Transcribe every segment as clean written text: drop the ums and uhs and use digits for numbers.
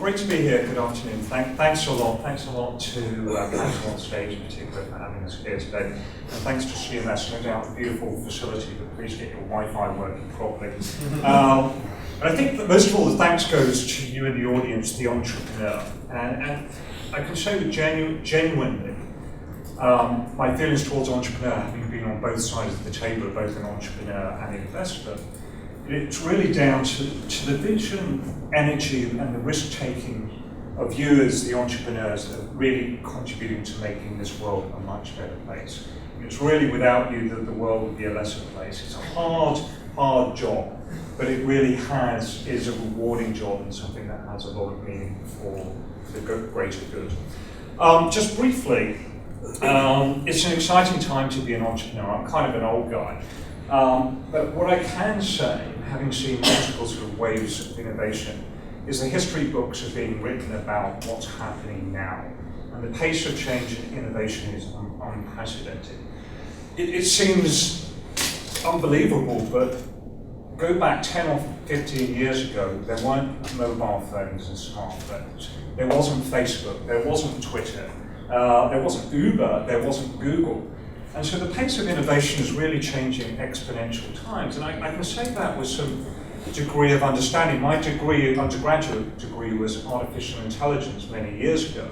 great to be here. Good afternoon. Thanks a lot. Thanks a lot to Council on Stage in particular for having us here today. And thanks to CMS, no doubt a beautiful facility, but please get your Wi-Fi working properly. And I think that most of all the thanks goes to you in the audience, the entrepreneur. And I can say that genuinely, my feelings towards entrepreneur, having been on both sides of the table, both an entrepreneur and investor, it's really down to the vision, energy, and the risk-taking of you as the entrepreneurs that are really contributing to making this world a much better place. It's really without you that the world would be a lesser place. It's a hard job, but it really is a rewarding job and something that has a lot of meaning for the greater good. Just briefly, it's an exciting time to be an entrepreneur. I'm kind of an old guy. But what I can say, having seen multiple sort of waves of innovation, is the history books are being written about what's happening now. And the pace of change and innovation is unprecedented. It seems unbelievable, but go back 10 or 15 years ago, there weren't mobile phones and smartphones. There wasn't Facebook, there wasn't Twitter, there wasn't Uber, there wasn't Google. And so the pace of innovation is really changing exponential times. And I can say that with some degree of understanding. My undergraduate degree was artificial intelligence many years ago.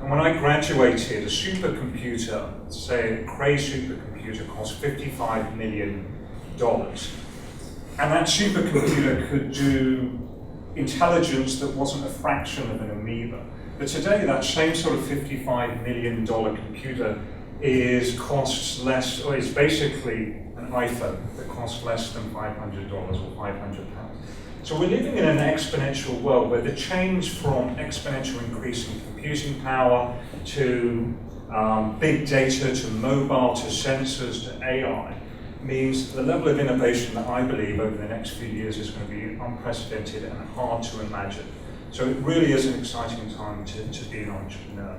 And when I graduated, a supercomputer, say a Cray supercomputer, cost $55 million. And that supercomputer could do intelligence that wasn't a fraction of an amoeba. But today, that same sort of $55 million computer costs less, or is basically an iPhone that costs less than $500 or £500. So we're living in an exponential world where the change from exponential increase in computing power to big data to mobile to sensors to AI means the level of innovation that I believe over the next few years is going to be unprecedented and hard to imagine. So it really is an exciting time to be an entrepreneur.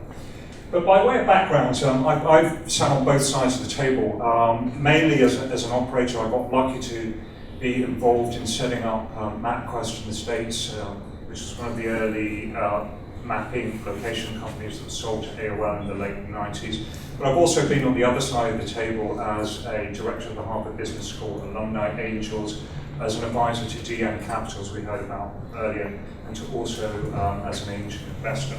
But by way of background, I've sat on both sides of the table. Mainly as an operator, I got lucky to be involved in setting up MapQuest in the States, which was one of the early mapping location companies that was sold to AOL in the late 90s. But I've also been on the other side of the table as a director of the Harvard Business School Alumni Angels, as an advisor to DM Capital, as we heard about earlier, and to also as an angel investor.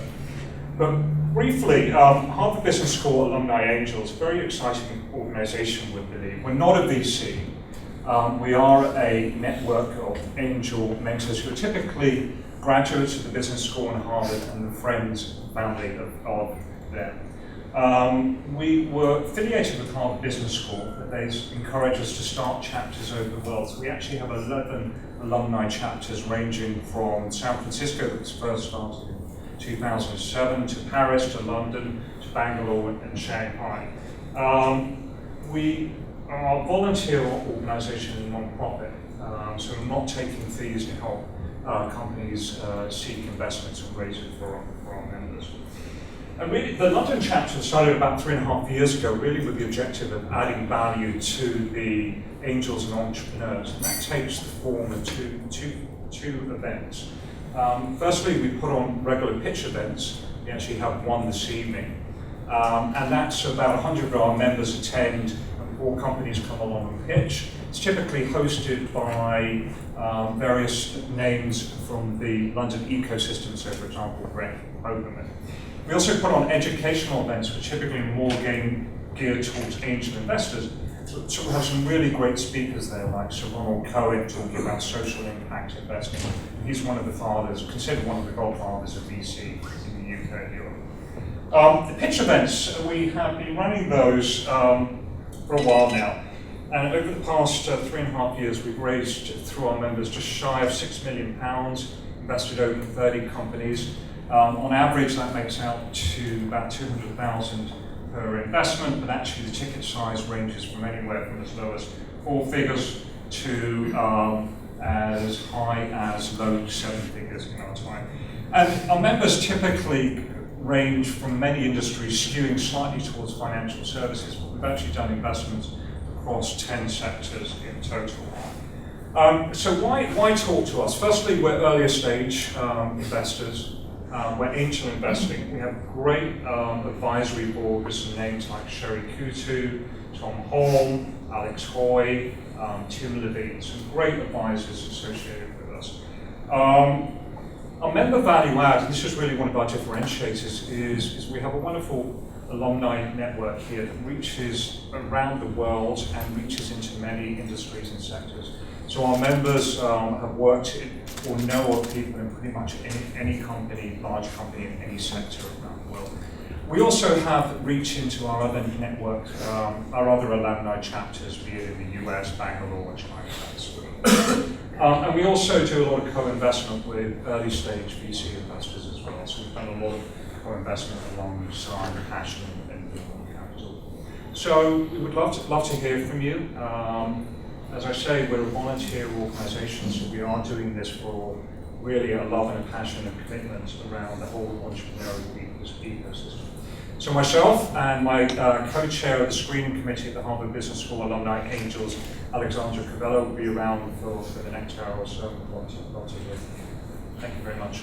But briefly, Harvard Business School Alumni Angels, very exciting organization, we believe. We're not a VC. We are a network of angel mentors who are typically graduates of the business school in Harvard and the friends and family of them. We were affiliated with Harvard Business School, but they encouraged us to start chapters over the world. So we actually have 11 alumni chapters ranging from San Francisco, that was first started in 2007, to Paris, to London, to Bangalore, and Shanghai. We are a volunteer organisation and non-profit, so we're not taking fees to help companies seek investments and raise it for our members. And really, the London chapter started about 3.5 years ago, really with the objective of adding value to the angels and entrepreneurs, and that takes the form of two events. Firstly, we put on regular pitch events. We actually have one this evening. And that's about 100 of our members attend, and 4 companies come along and pitch. It's typically hosted by various names from the London ecosystem, so for example, Greg Hoberman. We also put on educational events, which are typically more geared towards angel investors. So we have some really great speakers there, like Sir Ronald Cohen talking about social impact investing. He's one of the fathers, considered one of the godfathers of VC in the UK and Europe. The pitch events, we have been running those for a while now. And over the past 3.5 years, we've raised through our members just shy of £6 million, invested over 30 companies. On average, that makes out to about 200,000 per investment, but actually the ticket size ranges from anywhere from as low as 4 figures to as high as low 7 figures in our time. And our members typically range from many industries, skewing slightly towards financial services, but we've actually done investments across 10 sectors in total. So why talk to us? Firstly, we're earlier stage investors. We're angel investing. We have a great advisory board with some names like Sherry Kutu, Tom Holm, Alex Hoy, Tim Levine, some great advisors associated with us. Our member value add, and this is really one of our differentiators, is we have a wonderful alumni network here that reaches around the world and reaches into many industries and sectors. So our members have worked in, or know of people in pretty much any company, large company in any sector around the world. We also have reach into our other network, our other alumni chapters, be it in the US, Bangalore, China, and we also do a lot of co-investment with early stage VC investors as well. So we've done a lot of co-investment alongside Passion and Greenman Capital. So we would love to hear from you. As I say, we're a volunteer organisation, so we are doing this for really a love and a passion and commitment around the whole entrepreneurial ecosystem. So myself and my co-chair of the screening committee at the Harvard Business School Alumni Angels, Alexandra Cavello, will be around for the next hour or so. Love to hear from you. Thank you very much.